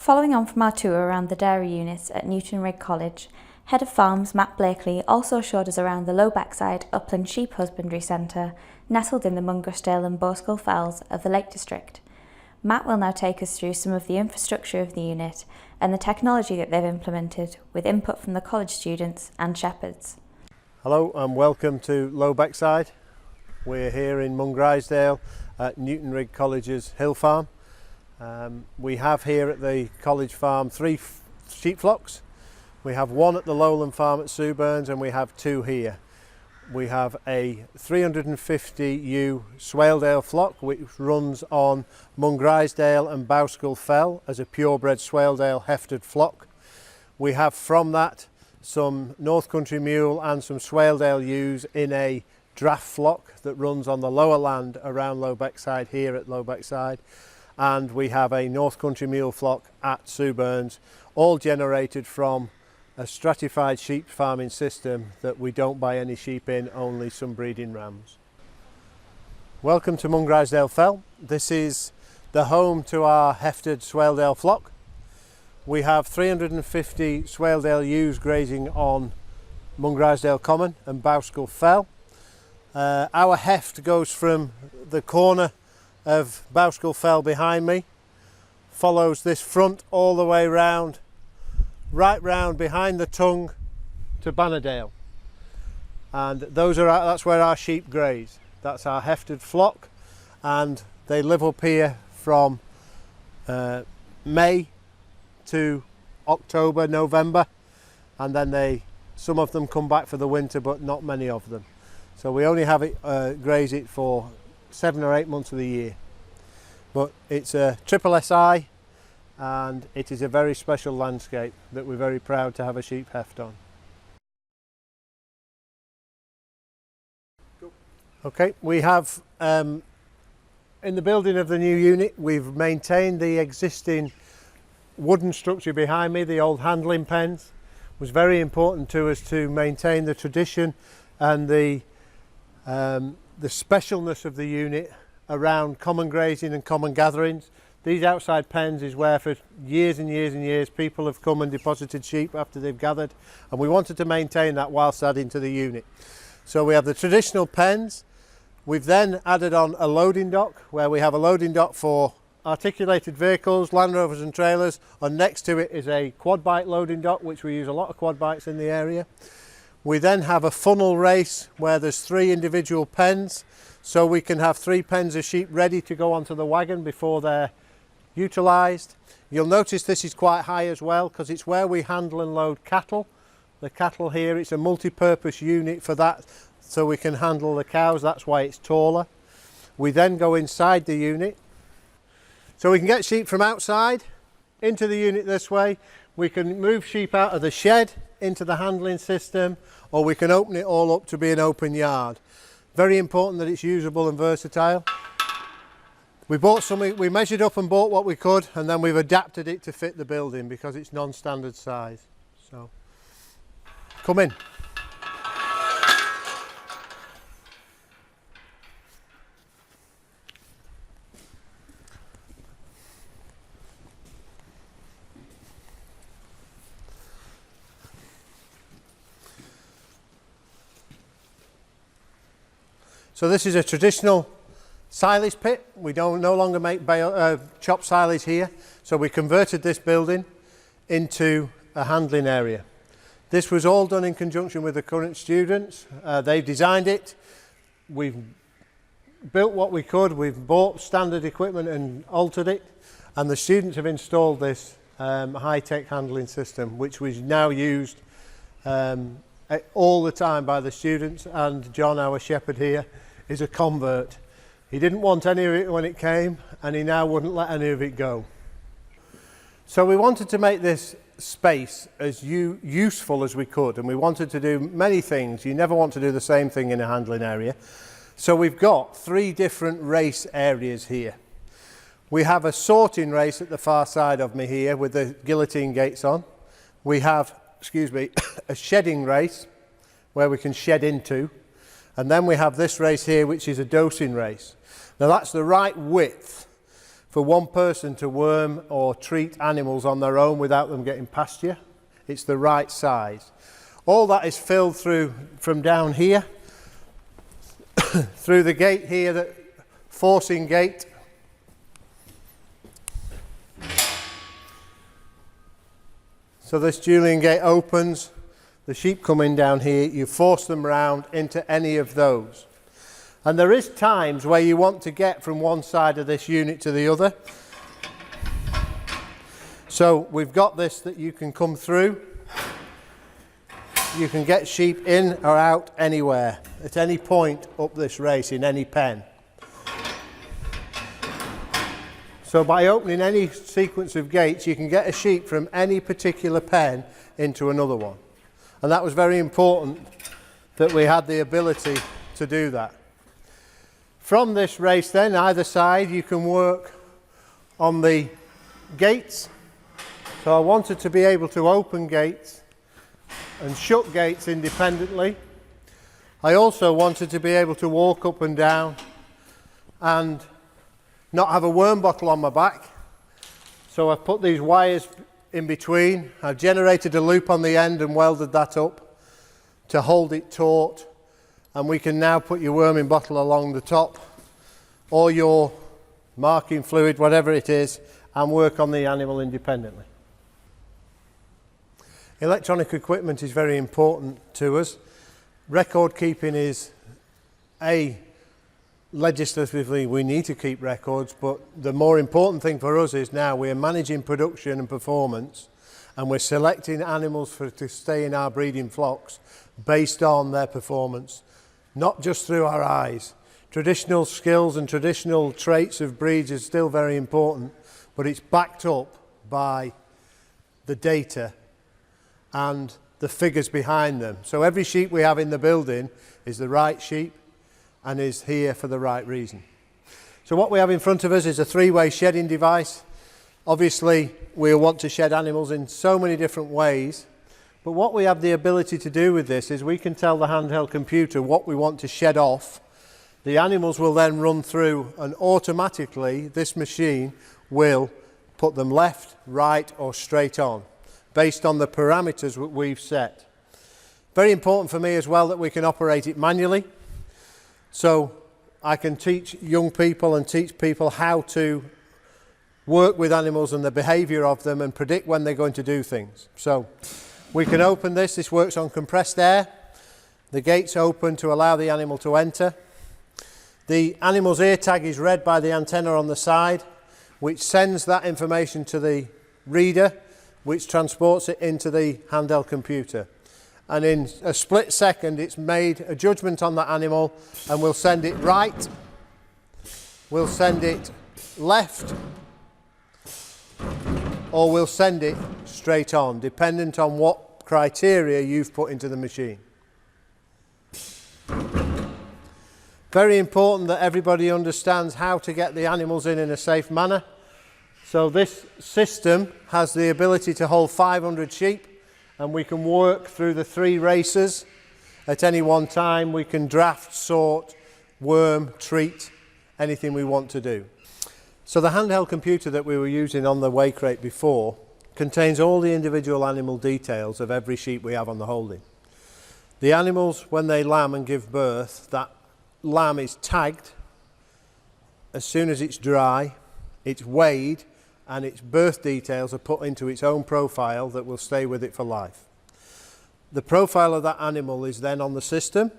Following on from our tour around the dairy units at Newton Rigg College, Head of Farms Matt Blakely also showed us around the Low Beckside Upland Sheep Husbandry Centre, nestled in the Mungrasdale and Boscombe Fells of the Lake District. Matt will now take us through some of the infrastructure of the unit and the technology that they've implemented with input from the college students and shepherds. Hello and welcome to Low Beckside. We're here in Mungrasdale at Newton Rigg College's hill farm. We have here at the college farm 3 sheep flocks. We have 1 at the lowland farm at Suburns and we have 2 here. We have a 350 ewe Swaledale flock which runs on Mungrasdale and Boscombe Fell as a purebred Swaledale hefted flock. We have from that some North Country mule and some Swaledale ewes in a draft flock that runs on the lower land around Low Beckside here at Low Beckside. And we have a North Country mule flock at Suburns, all generated from a stratified sheep farming system that we don't buy any sheep in, only some breeding rams. Welcome to Mungrasdale Fell. This is the home to our hefted Swaledale flock. We have 350 Swaledale ewes grazing on Mungrasdale Common and Boscombe Fell. Our heft goes from the corner of Boscombe Fell behind me, follows this front all the way round, right round behind the tongue to Bannerdale, and that's where our sheep graze. That's our hefted flock, and they live up here from May to October, November, and then some of them come back for the winter, but not many of them. So we only have it graze it for 7 or 8 months of the year. But it's a triple SI and it is a very special landscape that we're very proud to have a sheep heft on. Okay, we have in the building of the new unit, we've maintained the existing wooden structure behind me, the old handling pens. It was very important to us to maintain the tradition and the specialness of the unit around common grazing and common gatherings. These outside pens is where for years and years and years people have come and deposited sheep after they've gathered, and we wanted to maintain that whilst adding to the unit. So we have the traditional pens. We've then added on a loading dock, where we have a loading dock for articulated vehicles, Land Rovers and trailers, and next to it is a quad bike loading dock, which we use a lot of quad bikes in the area. We then have a funnel race where there's 3 individual pens, so we can have 3 pens of sheep ready to go onto the wagon before they're utilised. You'll notice this is quite high as well because it's where we handle and load cattle. The cattle here, it's a multi-purpose unit for that, so we can handle the cows, that's why it's taller. We then go inside the unit. So we can get sheep from outside into the unit this way. We can move sheep out of the shed into the handling system, or we can open it all up to be an open yard. Very important that it's usable and versatile. We measured up and bought what we could, and then we've adapted it to fit the building because it's non-standard size. So, come in. So this is a traditional silage pit. We no longer make chopped silage here, so we converted this building into a handling area. This was all done in conjunction with the current students. They've designed it. We've built what we could. We've bought standard equipment and altered it, and the students have installed this high-tech handling system, which was now used all the time by the students, and John, our shepherd here, is a convert. He didn't want any of it when it came, and he now wouldn't let any of it go. So we wanted to make this space as useful as we could, and we wanted to do many things. You never want to do the same thing in a handling area. So we've got 3 different race areas here. We have a sorting race at the far side of me here with the guillotine gates on. We have, a shedding race where we can shed into. And then we have this race here, which is a dosing race. Now that's the right width for one person to worm or treat animals on their own without them getting past you. It's the right size. All that is filled through from down here, through the gate here, that forcing gate. So this Julian gate opens, the sheep come in down here, you force them round into any of those. And there is times where you want to get from one side of this unit to the other. So we've got this that you can come through. You can get sheep in or out anywhere, at any point up this race, in any pen. So by opening any sequence of gates, you can get a sheep from any particular pen into another one. And that was very important that we had the ability to do that. From this race then, either side, you can work on the gates. So I wanted to be able to open gates and shut gates independently. I also wanted to be able to walk up and down and not have a worm bottle on my back. So I've put these wires in between. I've generated a loop on the end and welded that up to hold it taut. And we can now put your worming bottle along the top or your marking fluid, whatever it is, and work on the animal independently. Electronic equipment is very important to us. Record keeping is legislatively we need to keep records, but the more important thing for us is now we're managing production and performance, and we're selecting animals to stay in our breeding flocks based on their performance, not just through our eyes. Traditional skills and traditional traits of breeds is still very important, but it's backed up by the data and the figures behind them. So every sheep we have in the building is the right sheep and is here for the right reason. So what we have in front of us is a three-way shedding device. Obviously, we'll want to shed animals in so many different ways, but what we have the ability to do with this is we can tell the handheld computer what we want to shed off. The animals will then run through, and automatically this machine will put them left, right or straight on based on the parameters that we've set. Very important for me as well that we can operate it manually. So I can teach young people and teach people how to work with animals and the behaviour of them and predict when they're going to do things. So we can open this. This works on compressed air. The gate's open to allow the animal to enter. The animal's ear tag is read by the antenna on the side, which sends that information to the reader, which transports it into the handheld computer. And in a split second, it's made a judgment on that animal, and we'll send it right, we'll send it left, or we'll send it straight on, dependent on what criteria you've put into the machine. Very important that everybody understands how to get the animals in a safe manner. So this system has the ability to hold 500 sheep, and we can work through the 3 races at any one time. We can draft, sort, worm, treat, anything we want to do. So the handheld computer that we were using on the weigh crate before contains all the individual animal details of every sheep we have on the holding. The animals, when they lamb and give birth, that lamb is tagged as soon as it's dry, it's weighed, and its birth details are put into its own profile that will stay with it for life. The profile of that animal is then on the system,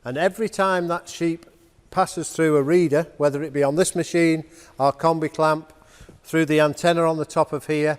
and every time that sheep passes through a reader, whether it be on this machine, our combi clamp, through the antenna on the top of here,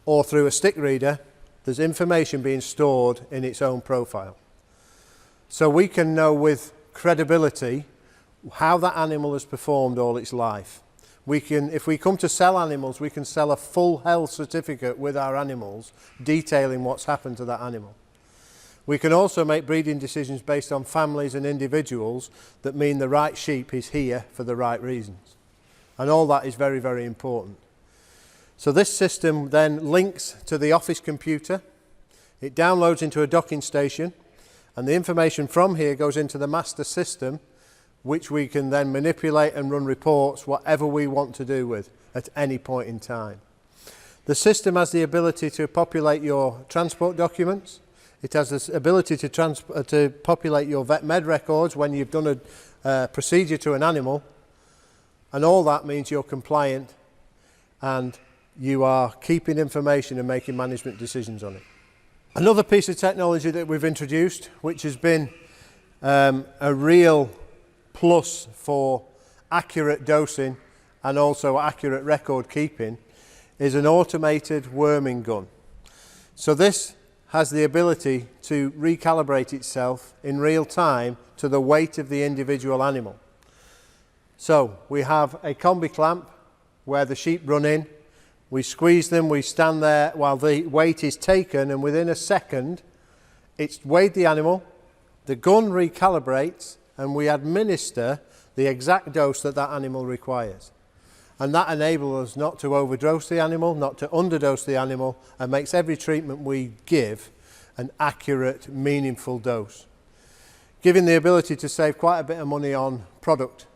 or through a stick reader, there's information being stored in its own profile. So we can know with credibility how that animal has performed all its life. We can, if we come to sell animals, we can sell a full health certificate with our animals detailing what's happened to that animal. We can also make breeding decisions based on families and individuals that mean the right sheep is here for the right reasons. And all that is very, very important. So this system then links to the office computer. It downloads into a docking station, and the information from here goes into the master system, which we can then manipulate and run reports whatever we want to do with at any point in time. The system has the ability to populate your transport documents. It has the ability to populate your vet med records when you've done a procedure to an animal, and all that means you're compliant and you are keeping information and making management decisions on it. Another piece of technology that we've introduced, which has been a real plus for accurate dosing and also accurate record keeping, is an automated worming gun. So this has the ability to recalibrate itself in real time to the weight of the individual animal. So we have a combi clamp where the sheep run in, we squeeze them, we stand there while the weight is taken, and within a second it's weighed the animal, the gun recalibrates, and we administer the exact dose that that animal requires. And that enables us not to overdose the animal, not to underdose the animal, and makes every treatment we give an accurate, meaningful dose, giving the ability to save quite a bit of money on product.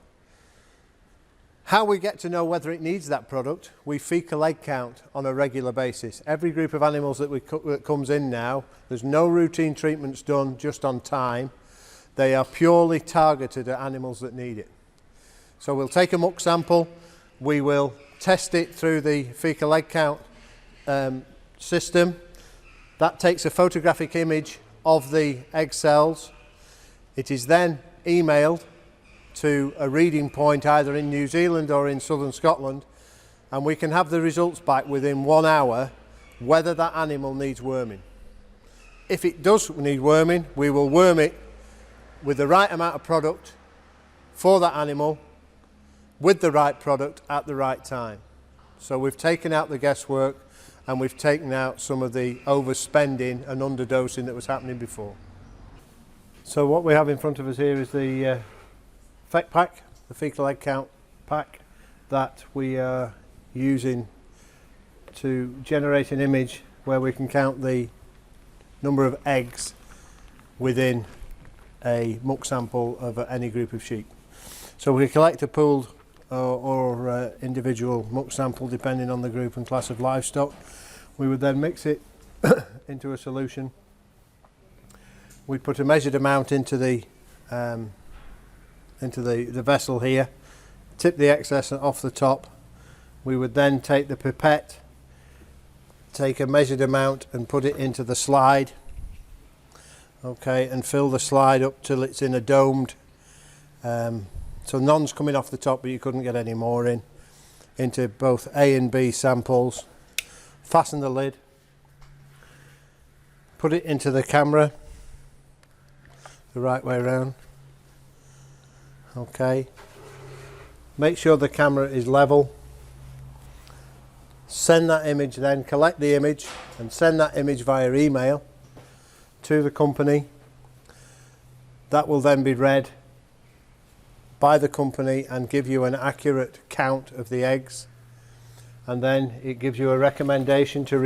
How we get to know whether it needs that product, we fecal egg count on a regular basis. Every group of animals that comes in now, there's no routine treatments done just on time. They are purely targeted at animals that need it. So we'll take a muck sample, we will test it through the fecal egg count system. That takes a photographic image of the egg cells. It is then emailed to a reading point either in New Zealand or in southern Scotland, and we can have the results back within 1 hour whether that animal needs worming. If it does need worming, we will worm it with the right amount of product for that animal, with the right product at the right time. So we've taken out the guesswork and we've taken out some of the overspending and underdosing that was happening before. So what we have in front of us here is the FEC pack, the fecal egg count pack, that we are using to generate an image where we can count the number of eggs within a muck sample of any group of sheep. So we collect a pooled or individual muck sample depending on the group and class of livestock. We would then mix it into a solution. We put a measured amount into the vessel here, tip the excess off the top. We would then take the pipette, take a measured amount and put it into the slide, okay, and fill the slide up till it's in a domed, so none's coming off the top but you couldn't get any more in, into both A and B samples. Fasten the lid, put it into the camera the right way around, okay, make sure the camera is level, send that image then, collect the image and send that image via email to the company. That will then be read by the company and give you an accurate count of the eggs, and then it gives you a recommendation to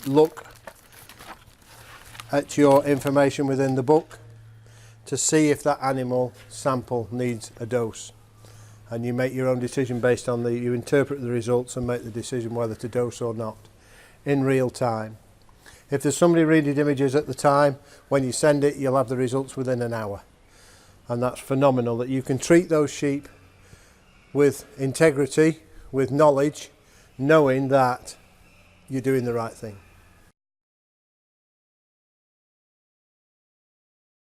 look at your information within the book to see if that animal sample needs a dose, and you make your own decision based on you interpret the results and make the decision whether to dose or not in real time. If there's somebody reading images at the time, when you send it you'll have the results within an hour, and that's phenomenal that you can treat those sheep with integrity, with knowledge, knowing that you're doing the right thing.